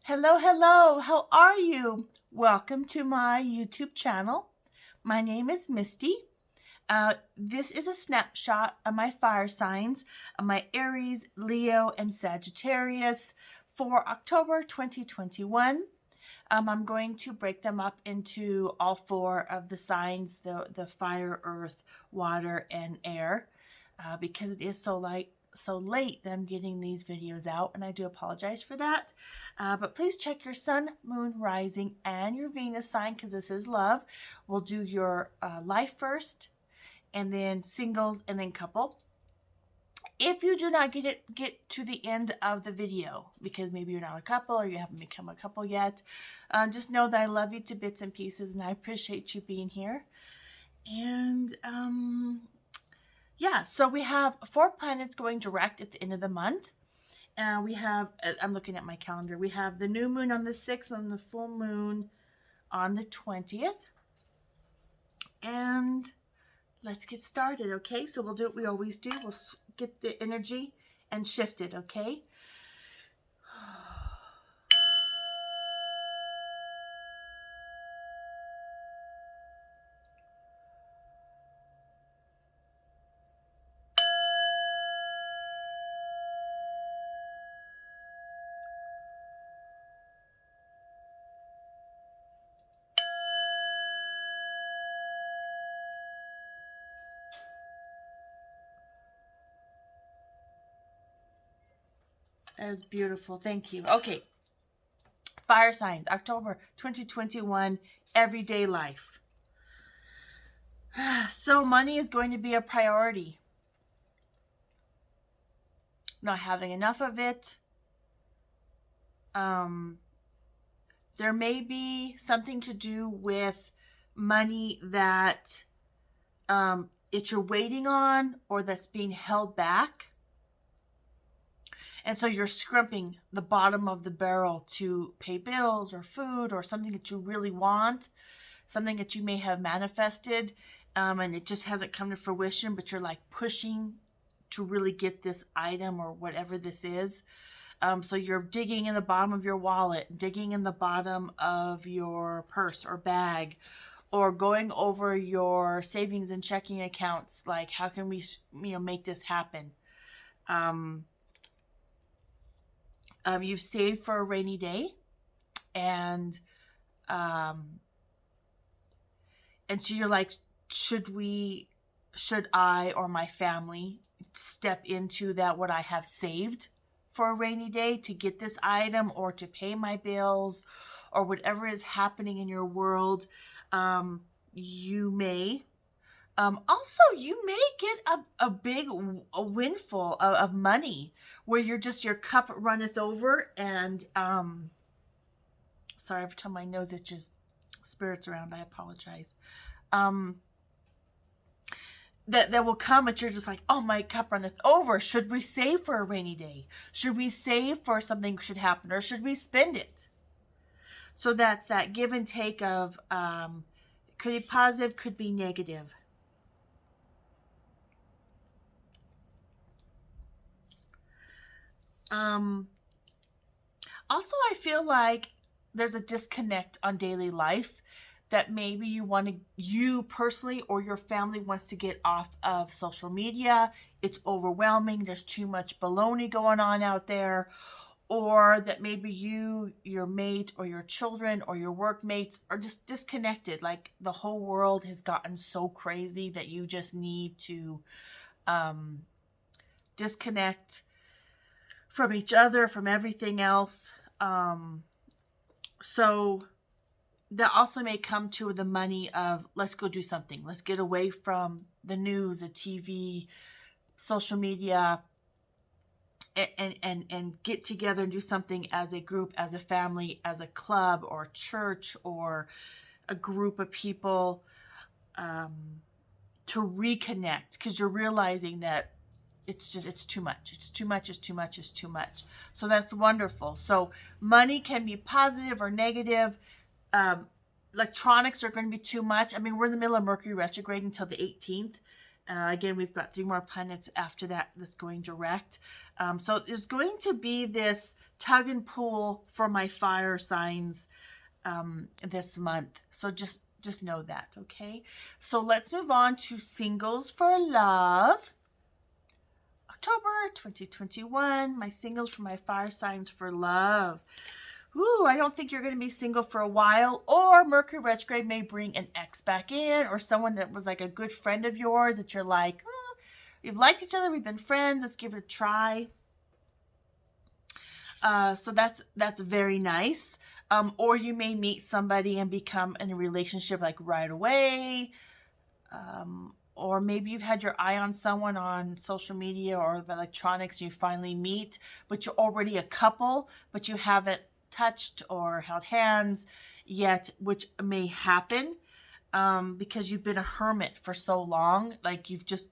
Hello, hello. How are you? Welcome to my YouTube channel. My name is Misty. This is a snapshot of my fire signs, of my Aries, Leo, and Sagittarius for October 2021. I'm going to break them up into all four of the signs, the fire, earth, water, and air, because it is so late that I'm getting these videos out, and I do apologize for that. But please check your sun, moon, rising, and your Venus sign, because this is love. We'll do your life first, and then singles, and then couple. If you do not get to the end of the video, because maybe you're not a couple or you haven't become a couple yet, just know that I love you to bits and pieces, and I appreciate you being here. And yeah, so we have 4 planets going direct at the end of the month. We have, I'm looking at my calendar, we have the new moon on the 6th and the full moon on the 20th. And let's get started, okay? So we'll do what we always do. We'll get the energy and shift it, okay? That is beautiful. Thank you. Okay. Fire signs, October 2021, everyday life. So money is going to be a priority. Not having enough of it. There may be something to do with money that you're waiting on, or that's being held back. And so you're scrimping the bottom of the barrel to pay bills or food or something that you really want, something that you may have manifested, and it just hasn't come to fruition, but you're like pushing to really get this item or whatever this is. So you're digging in the bottom of your wallet, digging in the bottom of your purse or bag, or going over your savings and checking accounts. Like, how can we, make this happen? You've saved for a rainy day, and so you're like, should I or my family step into that, what I have saved for a rainy day to get this item or to pay my bills or whatever is happening in your world? You may. Also, you may get a big windfall of money where your cup runneth over, and sorry, every time my nose itches, spirits around, I apologize. That will come, and you're just like, oh, my cup runneth over. Should we save for a rainy day? Should we save for something should happen, or should we spend it? So that's that give and take of could be positive, could be negative. Also, I feel like there's a disconnect on daily life that maybe you personally or your family wants to get off of social media. It's overwhelming. There's too much baloney going on out there. Or that maybe your mate, or your children, or your workmates are just disconnected. Like, the whole world has gotten so crazy that you just need to disconnect from each other, from everything else. So that also may come to the money of, let's go do something. Let's get away from the news, the TV, social media, and get together and do something as a group, as a family, as a club or church or a group of people, to reconnect, because you're realizing that it's too much. It's too much. So that's wonderful. So money can be positive or negative. Electronics are going to be too much. I mean, we're in the middle of Mercury retrograde until the 18th. Again, we've got 3 more planets after that that's going direct. So there's going to be this tug and pull for my fire signs this month. So just know that, okay? So let's move on to singles for love. October 2021, my singles for my fire signs for love. Ooh, I don't think you're going to be single for a while, or Mercury retrograde may bring an ex back in, or someone that was like a good friend of yours that you're like, oh, we've liked each other, we've been friends, let's give it a try. So that's very nice. Or you may meet somebody and become in a relationship like right away. Or maybe you've had your eye on someone on social media or electronics, and you finally meet, but you're already a couple, but you haven't touched or held hands yet, which may happen because you've been a hermit for so long. Like you've just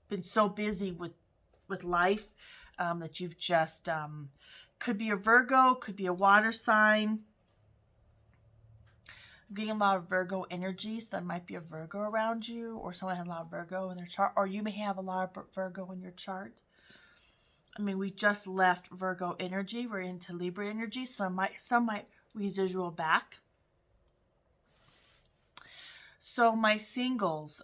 been so busy with life that you've just could be a Virgo, could be a water sign. I'm getting a lot of Virgo energy, so there might be a Virgo around you, or someone had a lot of Virgo in their chart, or you may have a lot of Virgo in your chart. I mean, we just left Virgo energy. We're into Libra energy, so some might residual back. So my singles,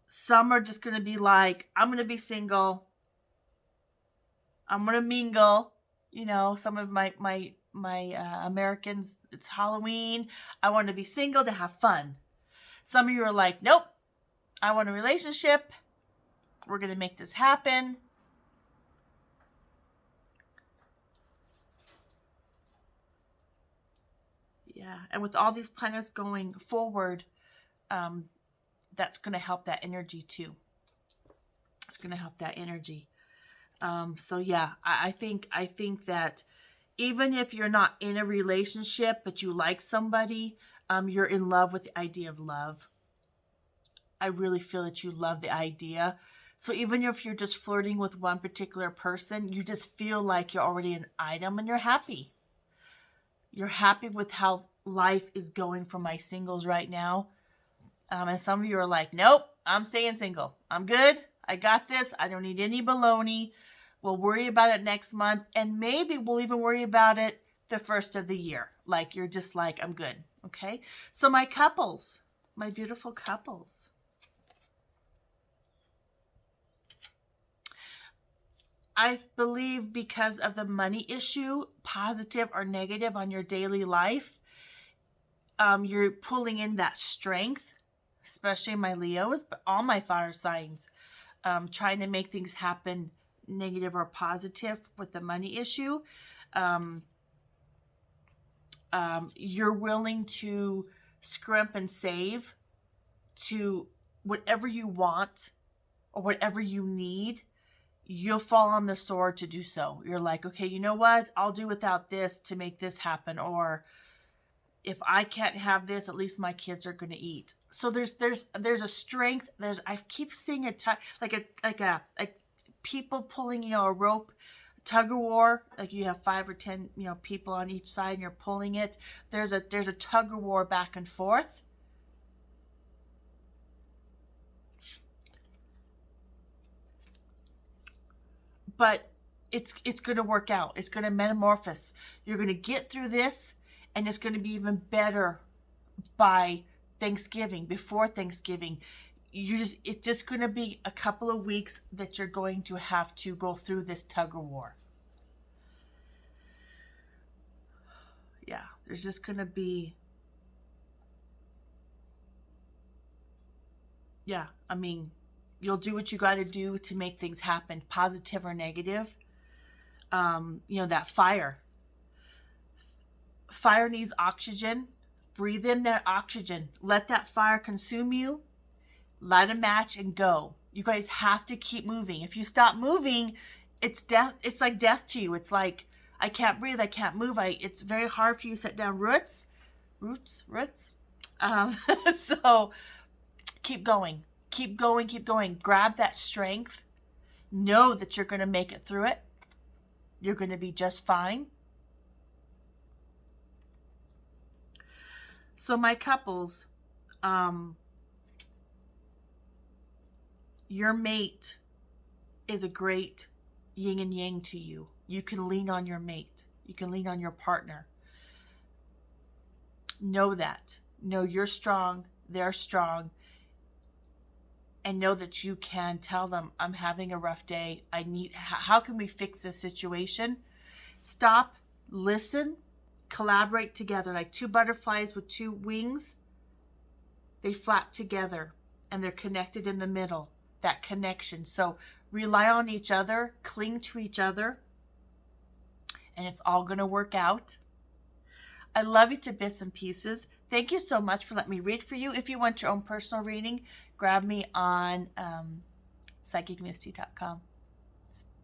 some are just going to be like, I'm going to be single. I'm going to mingle. You know, some of my Americans, it's Halloween. I want to be single to have fun. Some of you are like, nope, I want a relationship. We're going to make this happen. Yeah, and with all these planets going forward, that's going to help that energy too. It's going to help that energy. So yeah, I think that even if you're not in a relationship, but you like somebody, you're in love with the idea of love. I really feel that you love the idea. So even if you're just flirting with one particular person, you just feel like you're already an item and you're happy. You're happy with how life is going for my singles right now. And some of you are like, nope, I'm staying single. I'm good. I got this. I don't need any baloney. We'll worry about it next month. And maybe we'll even worry about it the first of the year. Like you're just like, I'm good. Okay. So my couples, my beautiful couples. I believe because of the money issue, positive or negative on your daily life, you're pulling in that strength, especially my Leos, but all my fire signs, trying to make things happen, negative or positive with the money issue. You're willing to scrimp and save to whatever you want or whatever you need. You'll fall on the sword to do so. You're like, okay, you know what? I'll do without this to make this happen. Or if I can't have this, at least my kids are going to eat. So there's a strength. I keep seeing like people pulling, a rope, tug of war. Like you have 5 or 10, people on each side and you're pulling it. There's a tug of war back and forth. But it's going to work out. It's going to metamorphose. You're going to get through this, and it's going to be even better by Thanksgiving, before Thanksgiving. It's just going to be a couple of weeks that you're going to have to go through this tug of war. Yeah, there's just going to be... Yeah, I mean... You'll do what you got to do to make things happen, positive or negative. That fire. Fire needs oxygen. Breathe in that oxygen. Let that fire consume you. Light a match and go. You guys have to keep moving. If you stop moving, it's death. It's like death to you. It's like, I can't breathe. I can't move. It's very hard for you to set down roots. So keep going. Keep going, keep going. Grab that strength. Know that you're going to make it through it. You're going to be just fine. So my couples, Your mate is a great yin and yang to you. You can lean on your mate. You can lean on your partner. Know that. Know you're strong. They're strong. And know that you can tell them, I'm having a rough day. How can we fix this situation? Stop, listen, collaborate together. Like two butterflies with two wings, they flap together and they're connected in the middle. That connection. So rely on each other, cling to each other, and it's all going to work out. I love you to bits and pieces. Thank you so much for letting me read for you. If you want your own personal reading, grab me on psychicmisty.com.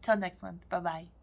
Till next month. Bye-bye.